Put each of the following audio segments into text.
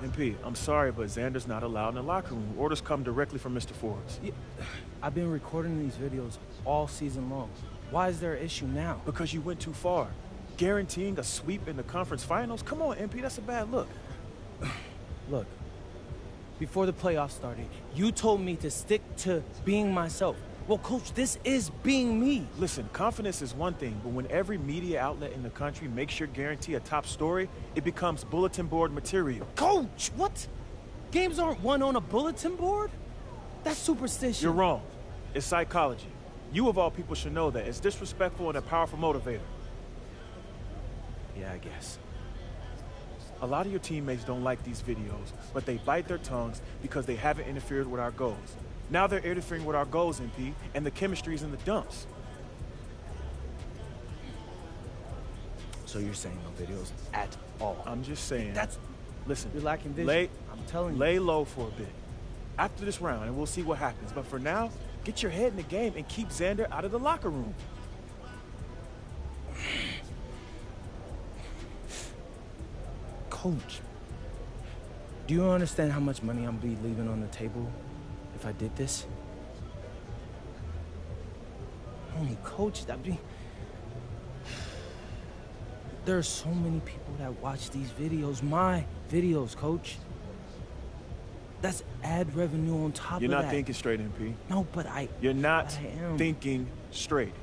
MP, I'm sorry, but Xander's not allowed in the locker room. Orders come directly from Mr. Forbes. Yeah, I've been recording these videos all season long. Why is there an issue now? Because you went too far. Guaranteeing a sweep in the conference finals? Come on, MP, that's a bad look. Look, before the playoffs started, you told me to stick to being myself. Well, Coach, this is being me. Listen, confidence is one thing, but when every media outlet in the country makes sure guarantee a top story, it becomes bulletin board material. Coach, what? Games aren't won on a bulletin board? That's superstition. You're wrong. It's psychology. You of all people should know that. It's disrespectful and a powerful motivator. Yeah, I guess. A lot of your teammates don't like these videos, but they bite their tongues because they haven't interfered with our goals. Now they're interfering with our goals, MP, and the chemistry's in the dumps. So you're saying no videos at all? I'm just saying. Listen, you're lacking vision. I'm telling you. Lay low for a bit. After this round, and we'll see what happens. But for now, get your head in the game and keep Xander out of the locker room. Coach, do you understand how much money I'm be leaving on the table if I did this? Only Coach, there are so many people that watch these videos, my videos, Coach. That's ad revenue on top of that. You're not thinking straight, MP. No, but You're not I am. thinking straight.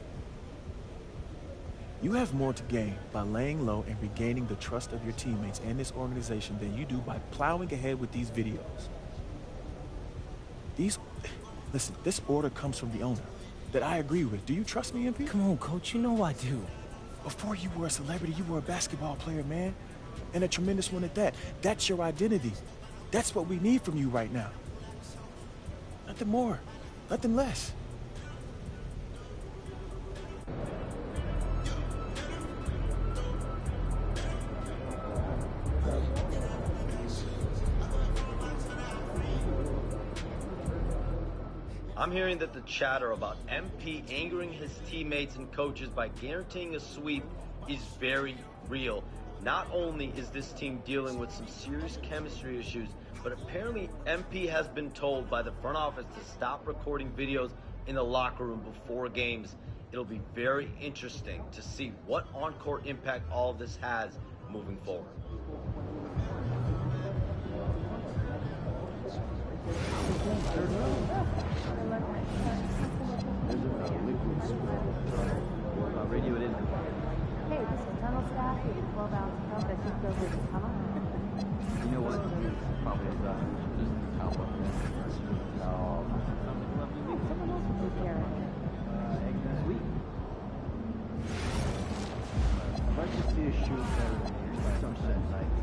You have more to gain by laying low and regaining the trust of your teammates and this organization than you do by plowing ahead with these videos. Listen, this order comes from the owner that I agree with. Do you trust me, MP? Come on, Coach, you know I do. Before you were a celebrity, you were a basketball player, man. And a tremendous one at that. That's your identity. That's what we need from you right now. Nothing more, nothing less. I'm hearing that the chatter about MP angering his teammates and coaches by guaranteeing a sweep is very real. Not only is this team dealing with some serious chemistry issues, but apparently MP has been told by the front office to stop recording videos in the locker room before games. It'll be very interesting to see what on-court impact all of this has moving forward. Radio it in. Hey, this is tunnel staff. We have 12-ounce cup that just goes with the tunnel. You know what? Probably just alpha. No. Someone else will take care of it. Sweet. I'd like to see a shoot that some sense. Like,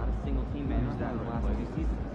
not a single team managed that in the last 2 seasons.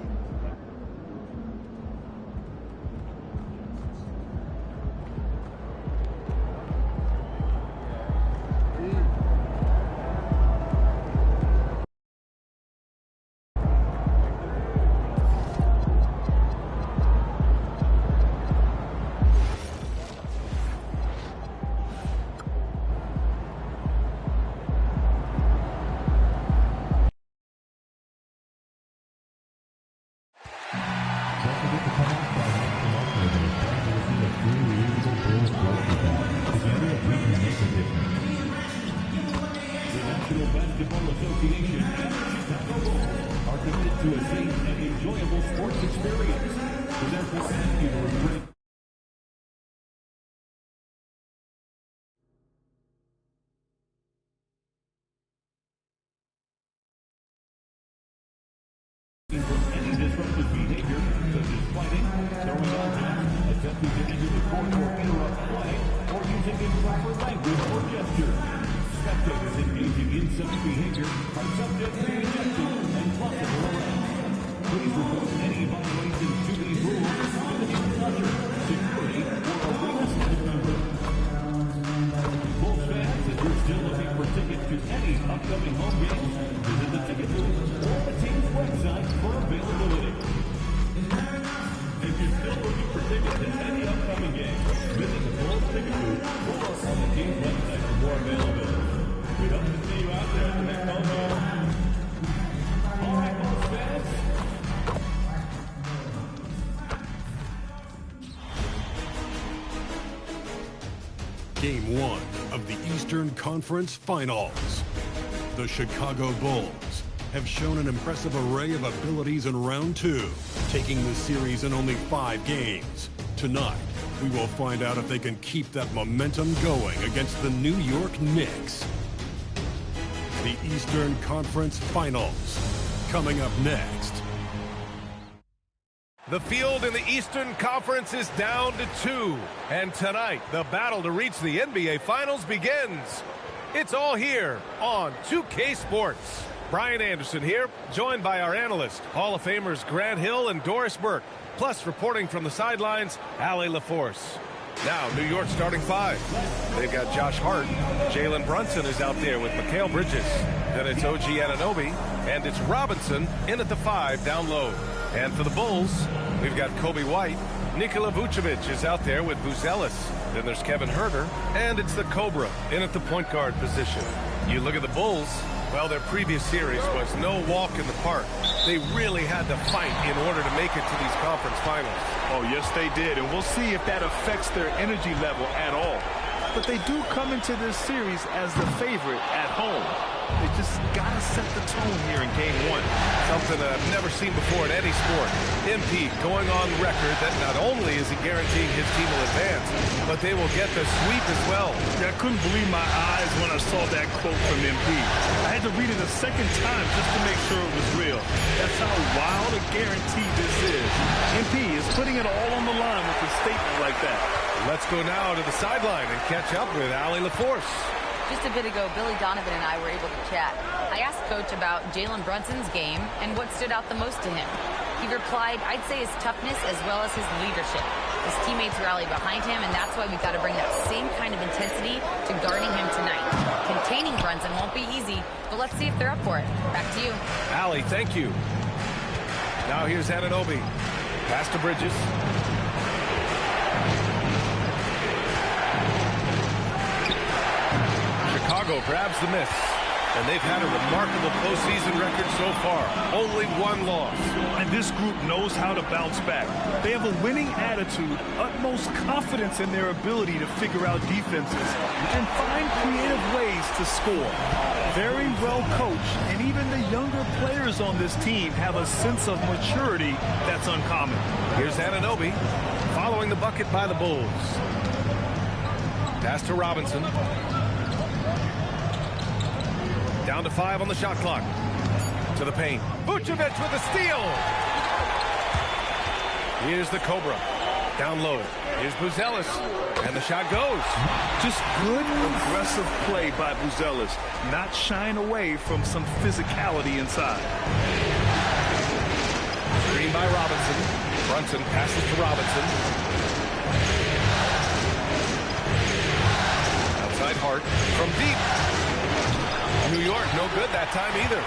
Any disruptive behavior, such as fighting, throwing objects, attempting to enter the court or interrupt play, or using improper language or gesture. Spectators engaging in such behavior are subject to ejection and possible arrest. Please report any violations to these rules to the nearest usher, security, or arena staff member. Bulls fans, if you're still looking for tickets to any upcoming home games, visit the ticket booth or the team's website for availability. If you're still looking for tickets to any upcoming game, visit the Bulls ticket booth or on the team's website for more availability. We hope to see you out there at the next home game. Game 1 of the Eastern Conference Finals. The Chicago Bulls have shown an impressive array of abilities in round 2, taking the series in only 5 games. Tonight, we will find out if they can keep that momentum going against the New York Knicks. The Eastern Conference Finals, coming up next. The field in the Eastern Conference is down to 2. And tonight, the battle to reach the NBA Finals begins. It's all here on 2K Sports. Brian Anderson here, joined by our analysts, Hall of Famers Grant Hill and Doris Burke. Plus, reporting from the sidelines, Allie LaForce. Now, New York starting 5. They've got Josh Hart. Jalen Brunson is out there with Mikal Bridges. Then it's OG Anunoby. And it's Robinson in at the 5 down low. And for the Bulls, we've got Kobe White. Nikola Vucevic is out there with Buzelis. Then there's Kevin Huerter. And it's the Cobra in at the point guard position. You look at the Bulls, well, their previous series was no walk in the park. They really had to fight in order to make it to these conference finals. Oh, yes, they did. And we'll see if that affects their energy level at all. But they do come into this series as the favorite at home. They just got to set the tone here in Game 1. Something that I've never seen before in any sport. MP going on record that not only is he guaranteeing his team will advance, but they will get the sweep as well. Yeah, I couldn't believe my eyes when I saw that quote from MP. I had to read it a second time just to make sure it was real. That's how wild a guarantee this is. MP is putting it all on the line with a statement like that. Let's go now to the sideline and catch up with Allie LaForce. Just a bit ago, Billy Donovan and I were able to chat. I asked Coach about Jalen Brunson's game and what stood out the most to him. He replied, I'd say his toughness as well as his leadership. His teammates rally behind him, and that's why we've got to bring that same kind of intensity to guarding him tonight. Containing Brunson won't be easy, but let's see if they're up for it. Back to you. Allie, thank you. Now here's Anunoby. Pass to Bridges. Chicago grabs the miss, and they've had a remarkable postseason record so far. Only 1 loss. And this group knows how to bounce back. They have a winning attitude, utmost confidence in their ability to figure out defenses, and find creative ways to score. Very well coached, and even the younger players on this team have a sense of maturity that's uncommon. Here's Anunoby, following the bucket by the Bulls. Pass to Robinson. Down to 5 on the shot clock. To the paint. Vucevic with a steal. Here's the Cobra. Down low. Here's Buzelis. And the shot goes. Just good, aggressive play by Buzelis. Not shying away from some physicality inside. Screen by Robinson. Brunson passes to Robinson. Outside Hart. From deep. New York, no good that time either.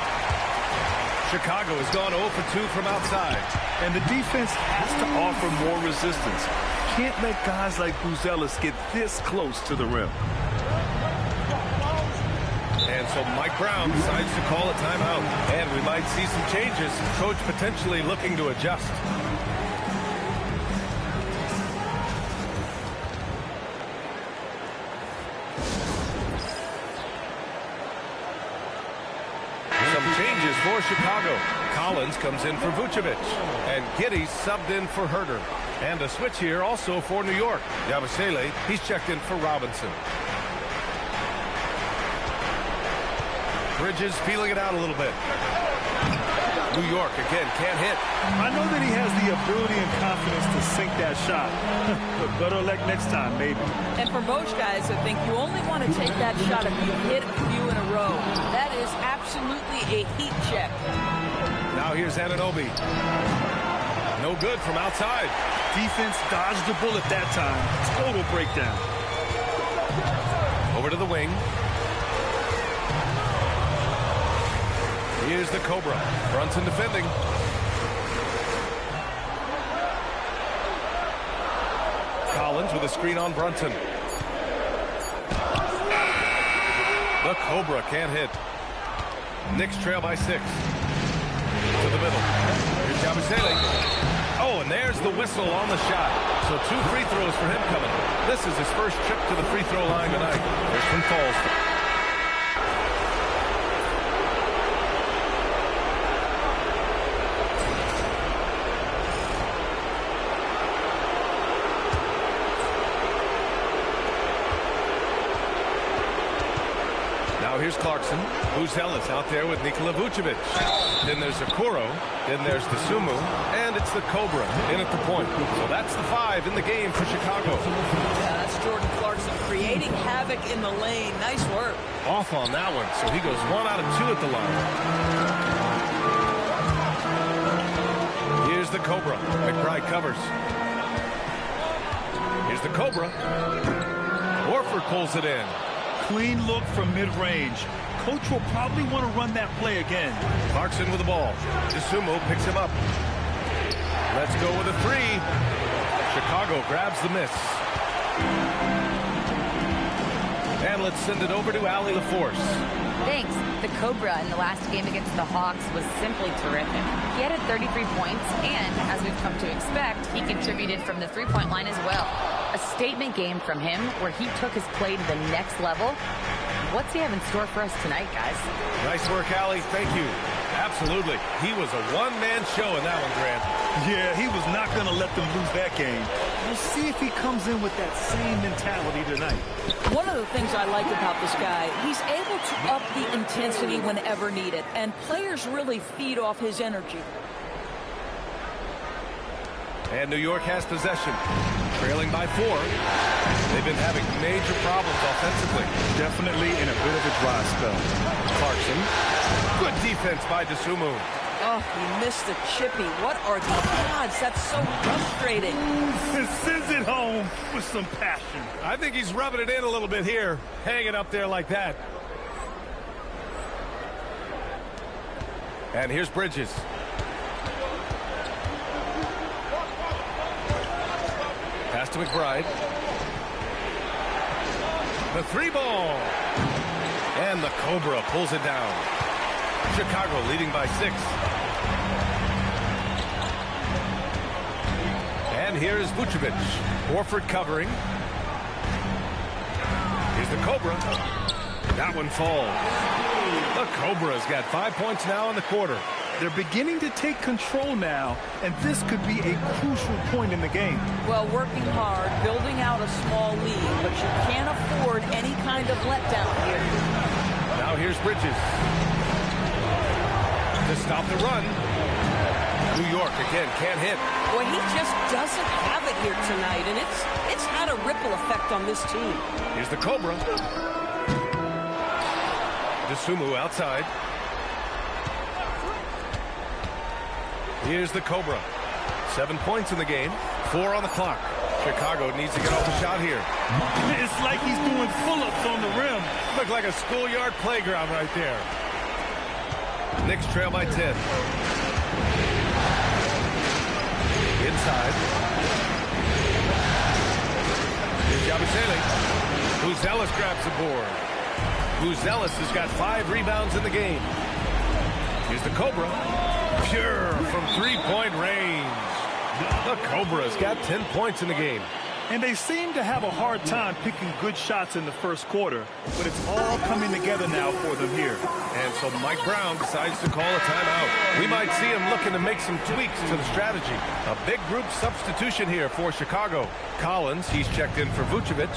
Chicago has gone 0 for 2 from outside. And the defense has to offer more resistance. Can't let guys like Buzelis get this close to the rim. And so Mike Brown decides to call a timeout. And we might see some changes. Coach potentially looking to adjust. Changes for Chicago. Collins comes in for Vucevic. And Giddey's subbed in for Huerter. And a switch here also for New York. Yabusele, he's checked in for Robinson. Bridges feeling it out a little bit. New York again can't hit. I know that he has the ability and confidence to sink that shot. But better luck next time, maybe. And for most guys, I think you only want to take that shot if you hit a few in a row. That is absolutely a heat check. Now here's Anunoby. No good from outside. Defense dodged the bullet that time. Total breakdown. Over to the wing. Here's the Cobra. Brunson defending. Collins with a screen on Brunson. The Cobra can't hit. Knicks trail by 6. To the middle. Here's Yabusele. Oh, and there's the whistle on the shot. So 2 free throws for him coming. This is his first trip to the free throw line tonight. First one falls. Here's Clarkson. Buzelis out there with Nikola Vucevic. Then there's Okoro. Then there's Dosunmu. And it's the Cobra in at the point. So that's the 5 in the game for Chicago. Yeah, that's Jordan Clarkson creating havoc in the lane. Nice work. Off on that one. So he goes 1 out of 2 at the line. Here's the Cobra. McBride covers. Here's the Cobra. Horford pulls it in. Clean look from mid-range. Coach will probably want to run that play again. Clarkson with the ball. Dosunmu picks him up. Let's go with a 3. Chicago grabs the miss. And let's send it over to Allie LaForce. Thanks. The Cobra in the last game against the Hawks was simply terrific. He had 33 points, and as we've come to expect, he contributed from the three-point line as well. A statement game from him where he took his play to the next level. What's he have in store for us tonight, guys? Nice work, Allie. Thank you. Absolutely. He was a one-man show in that one, Grant. Yeah, he was not going to let them lose that game. We'll see if he comes in with that same mentality tonight. One of the things I like about this guy, he's able to up the intensity whenever needed, and players really feed off his energy. And New York has possession, trailing by 4. They've been having major problems offensively. Definitely in a bit of a dry spell. Clarkson. Good defense by Dosunmu. Oh, he missed the chippy. What are the odds? That's so frustrating. And sends it home with some passion. I think he's rubbing it in a little bit here, hanging up there like that. And here's Bridges. Pass to McBride. The 3-ball. And the Cobra pulls it down. Chicago leading by 6. And here's Vucevic. Horford covering. Here's the Cobra. That one falls. The Cobra's got 5 points now in the quarter. They're beginning to take control now, and this could be a crucial point in the game. Well, working hard, building out a small lead, but you can't afford any kind of letdown here. Now here's Bridges. To stop the run. New York again can't hit. Well, he just doesn't have it here tonight, and it's had a ripple effect on this team. Here's the Cobra. Dosunmu outside. Here's the Cobra. 7 points in the game. 4 on the clock. Chicago needs to get off the shot here. It's like he's doing pull-ups on the rim. Look like a schoolyard playground right there. Knicks trail by 10. Inside. Here's Yabusele. Buzelis grabs the board. Buzelis has got 5 rebounds in the game. Here's the Cobra. Pure from three-point range. The Cobra's got 10 points in the game. And they seem to have a hard time picking good shots in the first quarter, but it's all coming together now for them here. And so Mike Brown decides to call a timeout. We might see him looking to make some tweaks to the strategy. A big group substitution here for Chicago. Collins, he's checked in for Vucevic.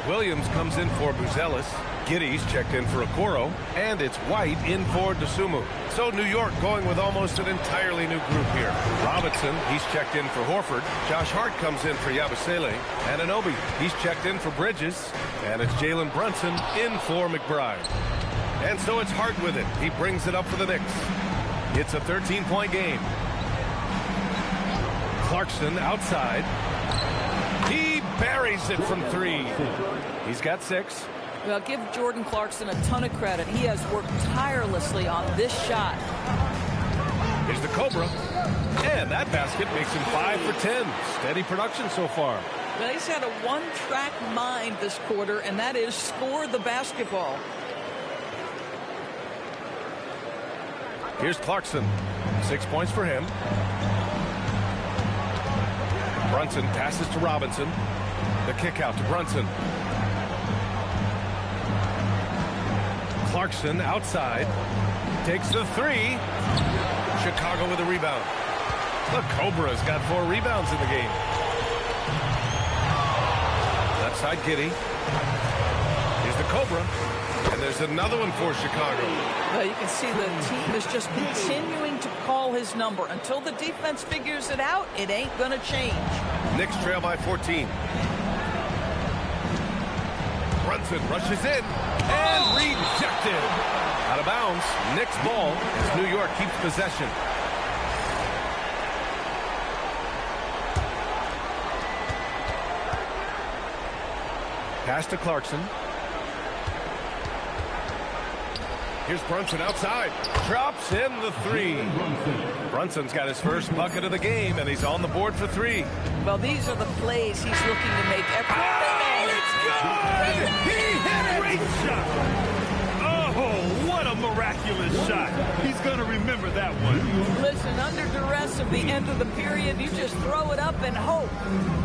Williams comes in for Buzelis. Giddy's checked in for Okoro. And it's White in for Dosunmu. So New York going with almost an entirely new group here. Robinson, he's checked in for Horford. Josh Hart comes in for Yabusele. Anunoby, he's checked in for Bridges. And it's Jalen Brunson in for McBride. And so it's Hart with it. He brings it up for the Knicks. It's a 13-point game. Clarkson outside. He buries it from 3. He's got 6. Well, give Jordan Clarkson a ton of credit. He has worked tirelessly on this shot. Here's the Cobra. And that basket makes him 5 for 10. Steady production so far. Well, he's had a one-track mind this quarter, and that is score the basketball. Here's Clarkson. 6 points for him. Brunson passes to Robinson. The kick out to Brunson. Clarkson outside. Takes the three. Chicago with a rebound. The Cobras got 4 rebounds in the game. Left side, Giddey. Here's the Cobra. And there's another one for Chicago. Well, you can see the team is just continuing to call his number. Until the defense figures it out, it ain't going to change. Knicks trail by 14. Brunson rushes in and rejected. Out of bounds. Knicks ball as New York keeps possession. Pass to Clarkson. Here's Brunson outside. Drops in the three. Brunson's got his first bucket of the game, and he's on the board for 3. Well, these are the plays he's looking to make. It's good! He hit it! Great shot! Oh, what a miraculous shot. He's going to remember that one. Listen, under duress of the end of the period, you just throw it up and hope.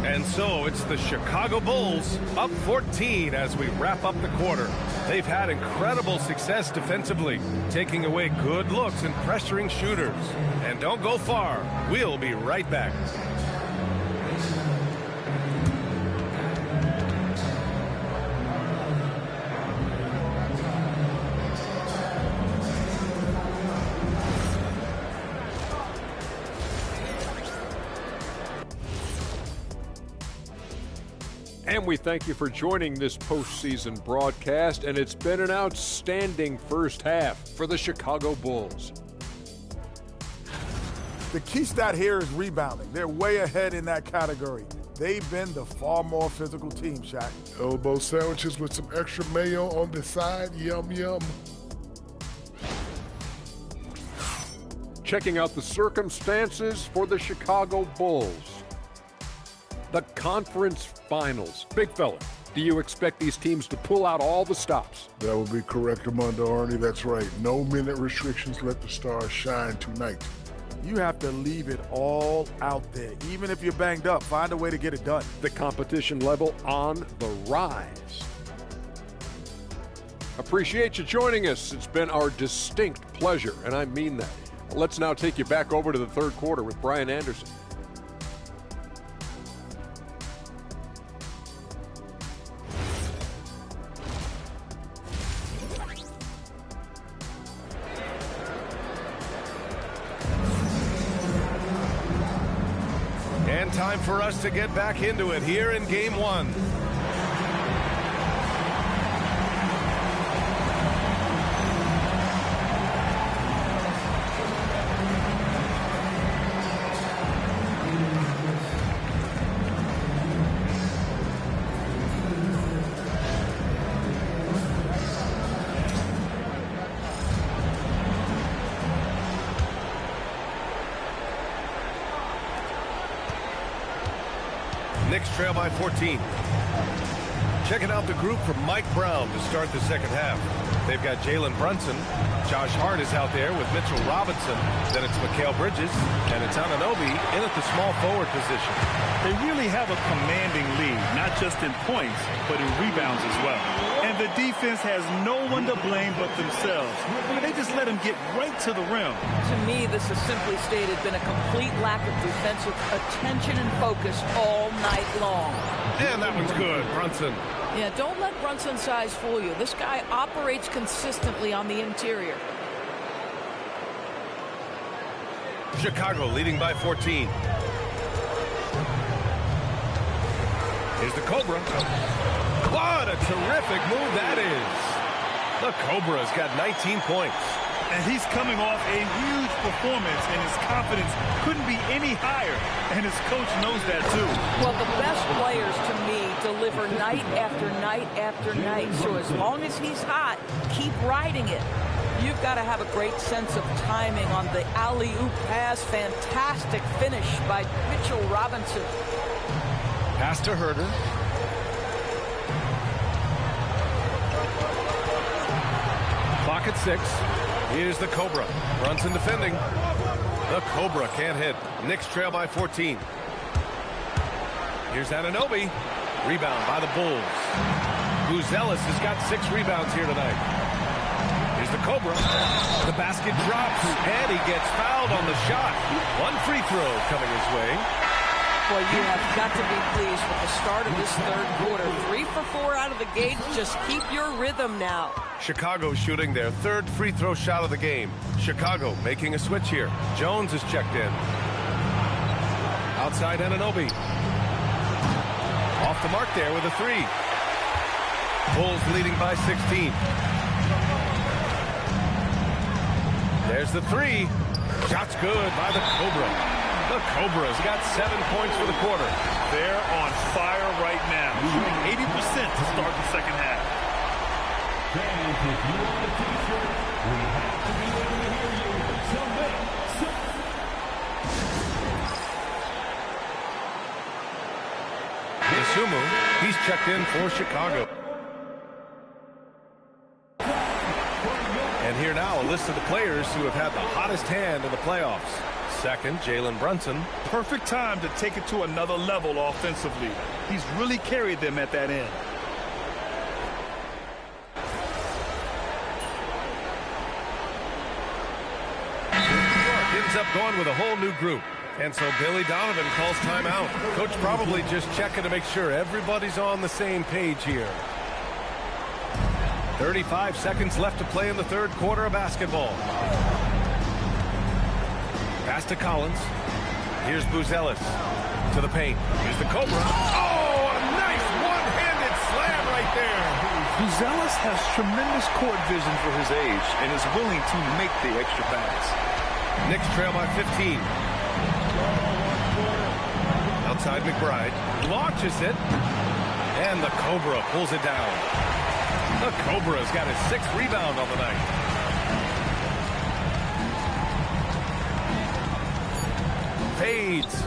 And so it's the Chicago Bulls up 14 as we wrap up the quarter. They've had incredible success defensively, taking away good looks and pressuring shooters. And don't go far. We'll be right back. And we thank you for joining this postseason broadcast, and it's been an outstanding first half for the Chicago Bulls. The key stat here is rebounding. They're way ahead in that category. They've been the far more physical team, Shaq. Elbow sandwiches with some extra mayo on the side. Yum, yum. Checking out the circumstances for the Chicago Bulls. The conference finals. Big fella, do you expect these teams to pull out all the stops? That would be correct, Armando Arnie. That's right. No minute restrictions. Let the stars shine tonight. You have to leave it all out there. Even if you're banged up, find a way to get it done. The competition level on the rise. Appreciate you joining us. It's been our distinct pleasure, and I mean that. Let's now take you back over to the third quarter with Brian Anderson. And time for us to get back into it here in Game 1. Knicks trail by 14. Checking out the group from Mike Brown to start the second half. They've got Jalen Brunson. Josh Hart is out there with Mitchell Robinson. Then it's Mikal Bridges, and it's Anunoby in at the small forward position. They really have a commanding lead, not just in points, but in rebounds as well. And the defense has no one to blame but themselves. They just let them get right to the rim. To me, this has simply stated been a complete lack of defensive attention and focus all night long. And that one's good, Brunson. Yeah, don't let Brunson's size fool you. This guy operates consistently on the interior. Chicago leading by 14. Here's the Cobra. What a terrific move that is. The Cobra's got 19 points. And he's coming off a huge performance, and his confidence couldn't be any higher. And his coach knows that, too. Well, the best players, to me, deliver night after night after night. So as long as he's hot, keep riding it. You've got to have a great sense of timing on the alley-oop pass. Fantastic finish by Mitchell Robinson. Pass to Herter. Clock at 6. Here's the Cobra. Brunson defending. The Cobra can't hit. Knicks trail by 14. Here's Anunoby. Rebound by the Bulls. Buzelis has got 6 rebounds here tonight. Here's the Cobra. The basket drops, and he gets fouled on the shot. 1 free throw coming his way. Boy, you have got to be pleased with the start of this third quarter. 3 for 4 out of the gate. Just keep your rhythm now. Chicago shooting their 3rd free throw shot of the game. Chicago making a switch here. Jones is checked in. Outside Anunoby. Off the mark there with a 3. Bulls leading by 16. There's the 3. Shot's good by the Cobra. The Cobra's got 7 points for the quarter. They're on fire right now, shooting 80% to start the second half. Fans, if you want a t-shirt, we have to be able to hear you. So make some. Isumu, he's checked in for Chicago. And here now a list of the players who have had the hottest hand in the playoffs. Second, Jalen Brunson. Perfect time to take it to another level offensively. He's really carried them at that end. New York ends up going with a whole new group. And so Billy Donovan calls timeout. Coach probably just checking to make sure everybody's on the same page here. 35 seconds left to play in the third quarter of basketball. Pass to Collins. Here's Buzelis to the paint. Here's the Cobra. Oh, a nice one-handed slam right there. Buzelis has tremendous court vision for his age and is willing to make the extra pass. Knicks trail by 15. Outside McBride. Launches it. And the Cobra pulls it down. The Cobra's got his 6th rebound on the night. Fades.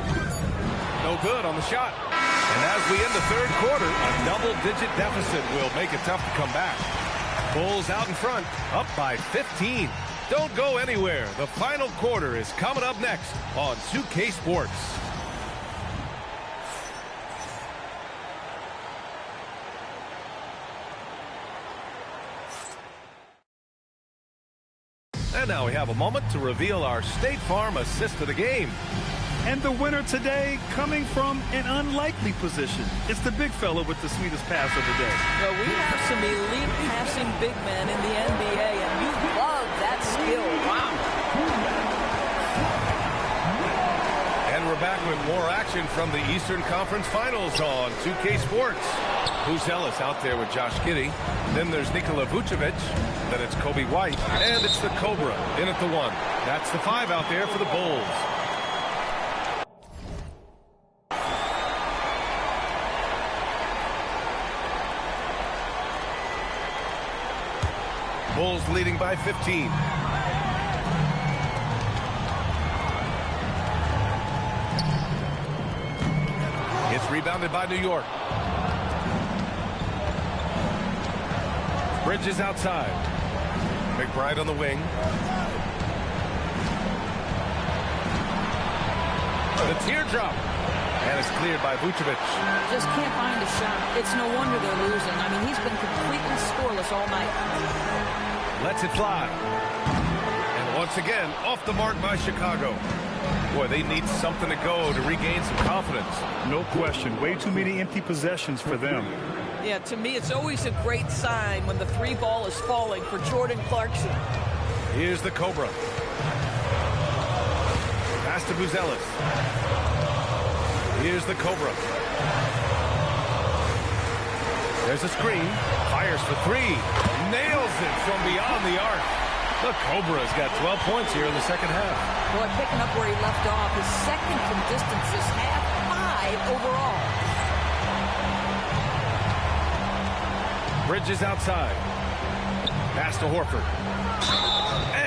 No good on the shot. And as we end the third quarter, a double-digit deficit will make it tough to come back. Bulls out in front, up by 15. Don't go anywhere. The final quarter is coming up next on 2K Sports. And now we have a moment to reveal our State Farm assist of the game. And the winner today coming from an unlikely position. It's the big fella with the sweetest pass of the day. Well, we have some elite passing big men in the NBA, and you love that skill. Wow. And we're back with more action from the Eastern Conference Finals on 2K Sports. Buzelis out there with Josh Giddey. Then there's Nikola Vucevic. Then it's Kobe White. And it's the Cobra in at the 1. That's the 5 out there for the Bulls. Bulls leading by 15. It's rebounded by New York. Bridges outside. McBride on the wing. The teardrop. And it's cleared by Vucevic. Just can't find a shot. It's no wonder they're losing. I mean, he's been completely scoreless all night. Lets it fly. And once again, off the mark by Chicago. Boy, they need something to go to regain some confidence. No question. Way too many empty possessions for them. Yeah, to me, it's always a great sign when the 3 ball is falling for Jordan Clarkson. Here's the Cobra. Pass to Buzelis. Here's the Cobra. There's a screen. Fires for 3. Nails it from beyond the arc. The Cobra's got 12 points here in the second half. Boy, picking up where he left off. His second from distance this half, 5 overall. Bridges outside. Pass to Horford.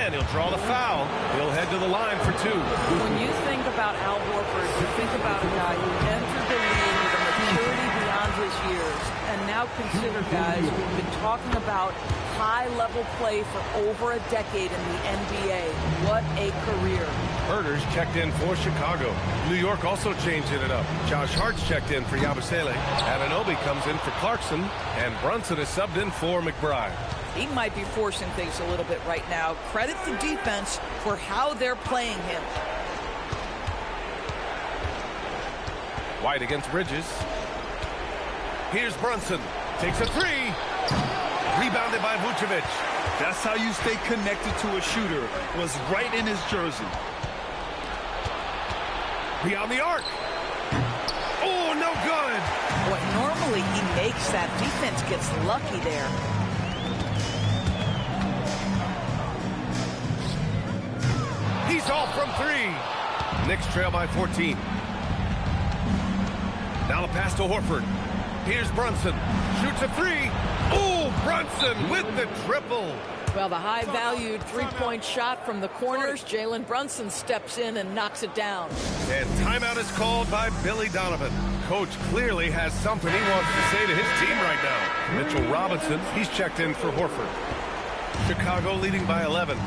And he'll draw the foul. He'll head to the line for 2. When you think about Al Horford, you think about a guy who entered the league with a maturity beyond his years. And now consider guys who've been talking about high-level play for over a decade in the NBA. What a career. Herter's checked in for Chicago. New York also changing it up. Josh Hart's checked in for Yabusele. Anunoby comes in for Clarkson. And Brunson is subbed in for McBride. He might be forcing things a little bit right now. Credit the defense for how they're playing him. White against Bridges. Here's Brunson. Takes a three. Rebounded by Vucevic. That's how you stay connected to a shooter. Was right in his jersey. Beyond the arc. Oh, no good. Boy, normally he makes that. Defense gets lucky there. He's off from three. Knicks trail by 14. Now the pass to Horford. Here's Brunson. Shoots a three. Oh, Brunson with the triple. Well, the high-valued three-point shot from the corners. Jalen Brunson steps in and knocks it down. And timeout is called by Billy Donovan. Coach clearly has something he wants to say to his team right now. Mitchell Robinson, he's checked in for Horford. Chicago leading by 11.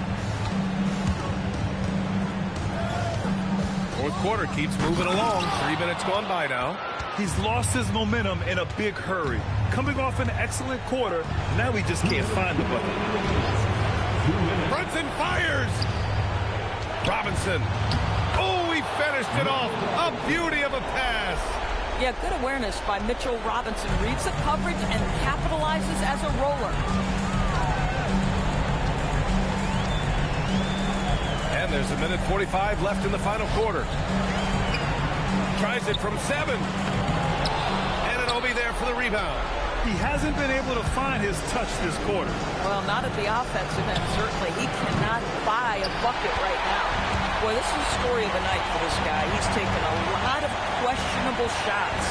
Fourth quarter keeps moving along. 3 minutes gone by now. He's lost his momentum in a big hurry. Coming off an excellent quarter, now he just can't find the bucket. Brunson fires! Robinson. Oh, he finished it off. A beauty of a pass. Yeah, good awareness by Mitchell Robinson. Reads the coverage and capitalizes as a roller. And there's a minute 45 left in the final quarter. Tries it from 7. Anunoby there for the rebound. He hasn't been able to find his touch this quarter. Well, not at the offensive end, certainly. He cannot buy a bucket right now. Boy, this is the story of the night for this guy. He's taken a lot of questionable shots.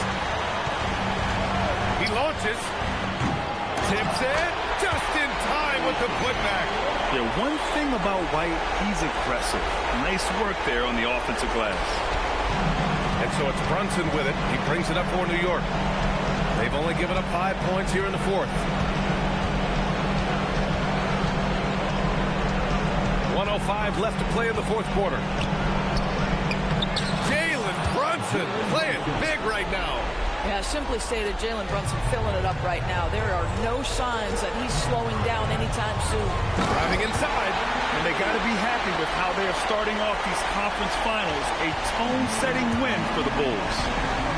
He launches. Tips it. Just in time with the putback. Yeah, one thing about White, he's aggressive. Nice work there on the offensive glass. And so it's Brunson with it. He brings it up for New York. They've only given up 5 points here in the fourth. 1:05 left to play in the fourth quarter. Jalen Brunson playing big right now. Yeah, simply stated, Jalen Brunson filling it up right now. There are no signs that he's slowing down anytime soon. Driving inside. And they got to be happy with how they are starting off these conference finals. A tone-setting win for the Bulls.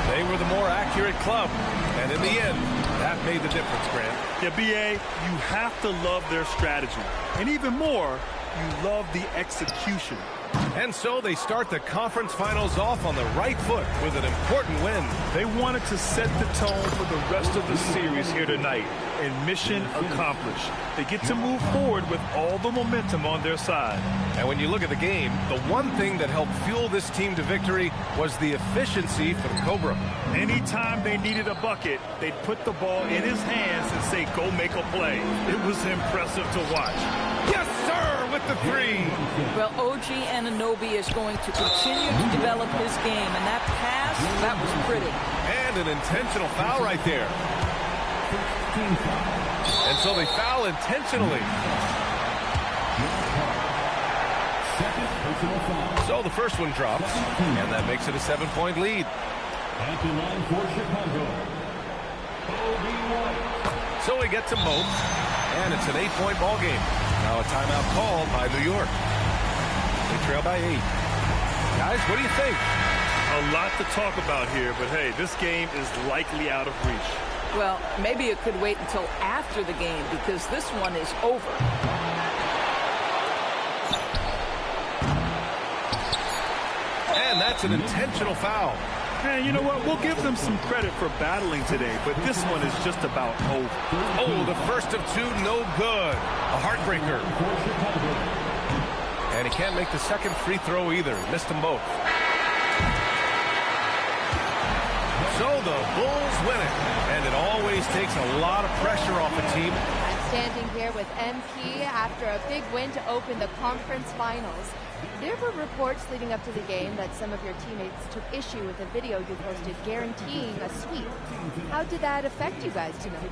They were the more accurate club. And in the end, that made the difference, Grant. Yeah, B.A., you have to love their strategy. And even more, you love the execution. And so they start the conference finals off on the right foot with an important win. They wanted to set the tone for the rest of the series here tonight, and mission accomplished. They get to move forward with all the momentum on their side. And when you look at the game, the one thing that helped fuel this team to victory was the efficiency from Cobra. Anytime they needed a bucket, they'd put the ball in his hands and say, go make a play. It was impressive to watch. Yes, sir, with the three. Well, OG Anunoby is going to continue to develop his game, and that pass, that was pretty. And an intentional foul right there. And so they foul intentionally. So the first one drops, and that makes it a 7-point lead. At the line for Chicago, So he gets them both, and it's an 8-point ball game. Now a timeout called by New York. They trail by 8. Guys, what do you think? A lot to talk about here, but hey, this game is likely out of reach. Well, maybe it could wait until after the game because this one is over. And that's an intentional foul. And you know what? We'll give them some credit for battling today, but this one is just about over. Oh, the first of two, no good. A heartbreaker. And he can't make the second free throw either. Missed them both. So the Bulls win it. And it always takes a lot of pressure off a team. I'm standing here with MP after a big win to open the conference finals. There were reports leading up to the game that some of your teammates took issue with a video you posted guaranteeing a sweep. How did that affect you guys tonight?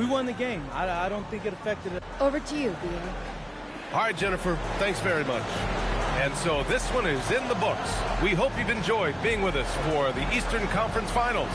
We won the game. I don't think it affected it. Over to you, Beanie. All right, Jennifer, thanks very much. And so this one is in the books. We hope you've enjoyed being with us for the Eastern Conference Finals.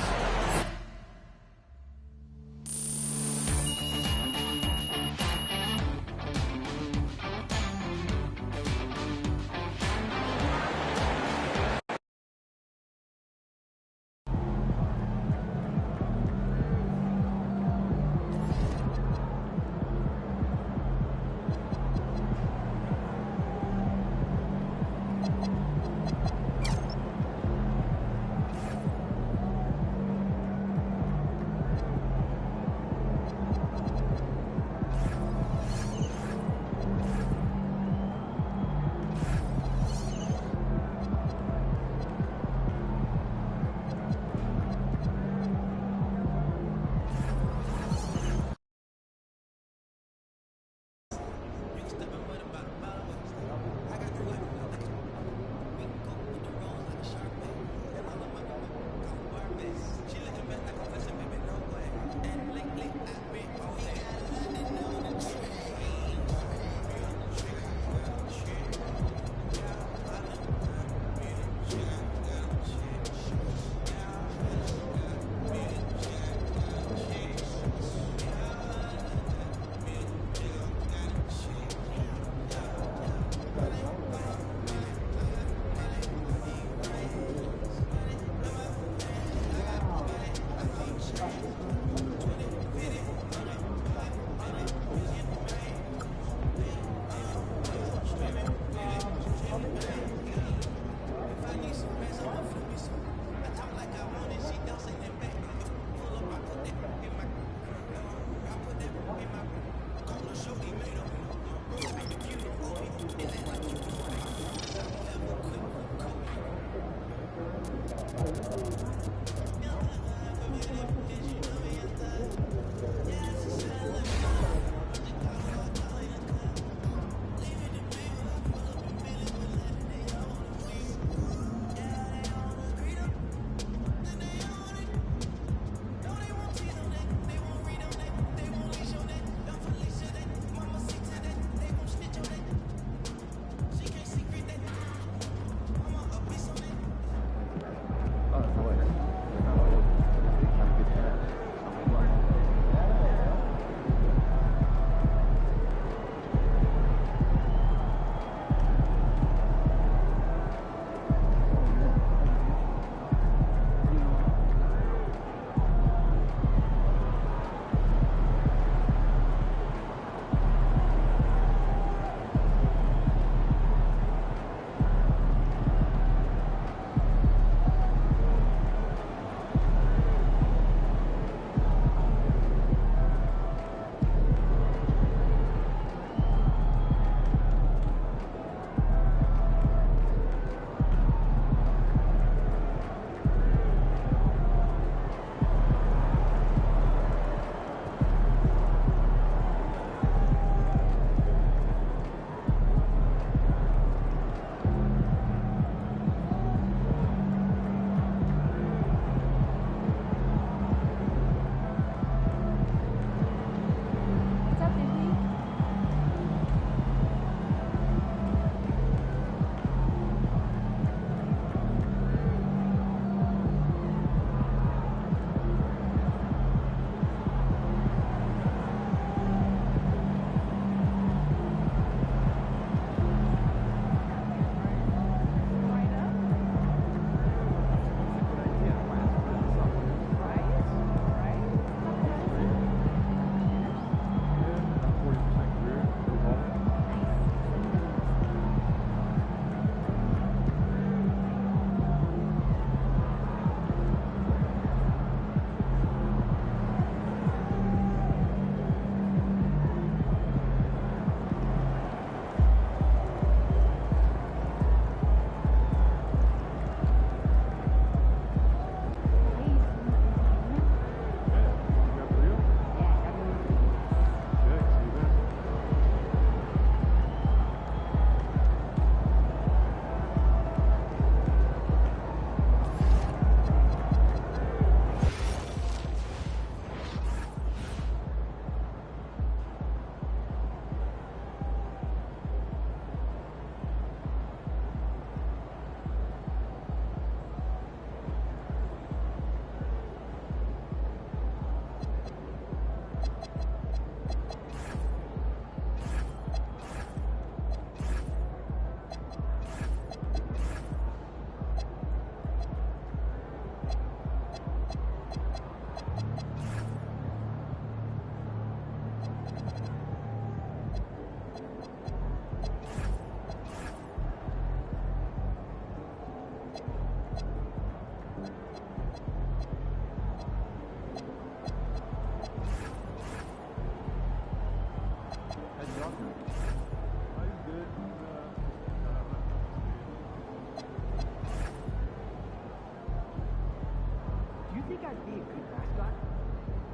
guys be a good mascot?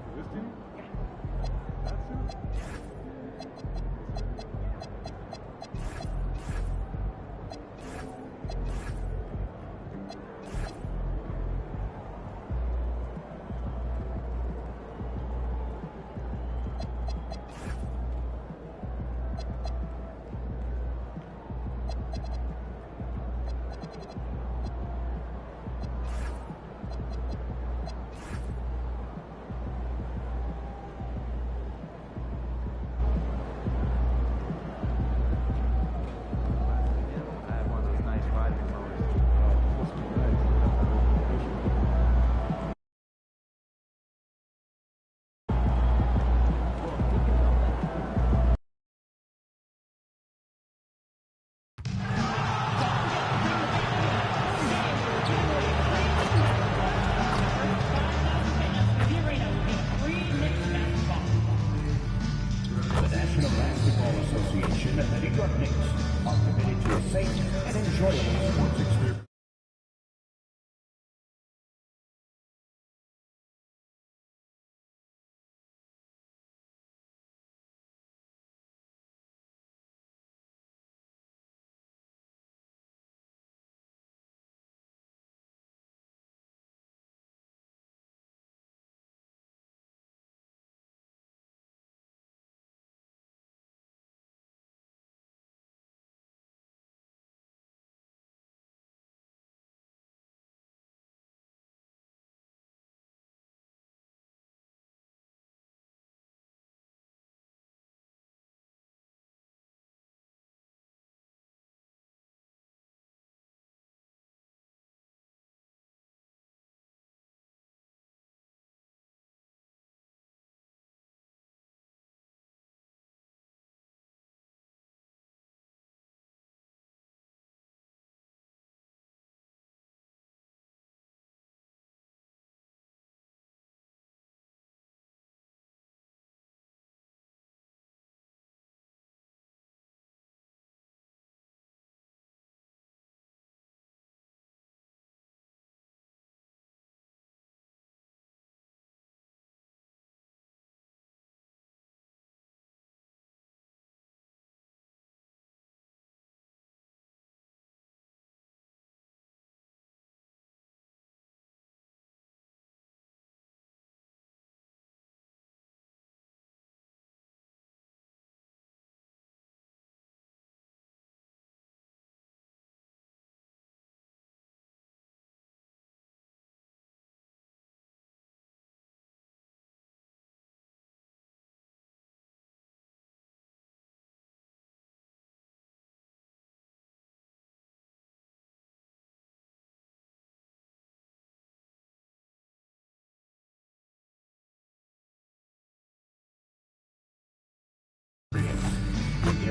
For this team? Yeah. That's it.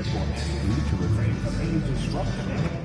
Therefore, ask you to refrain from any disruptive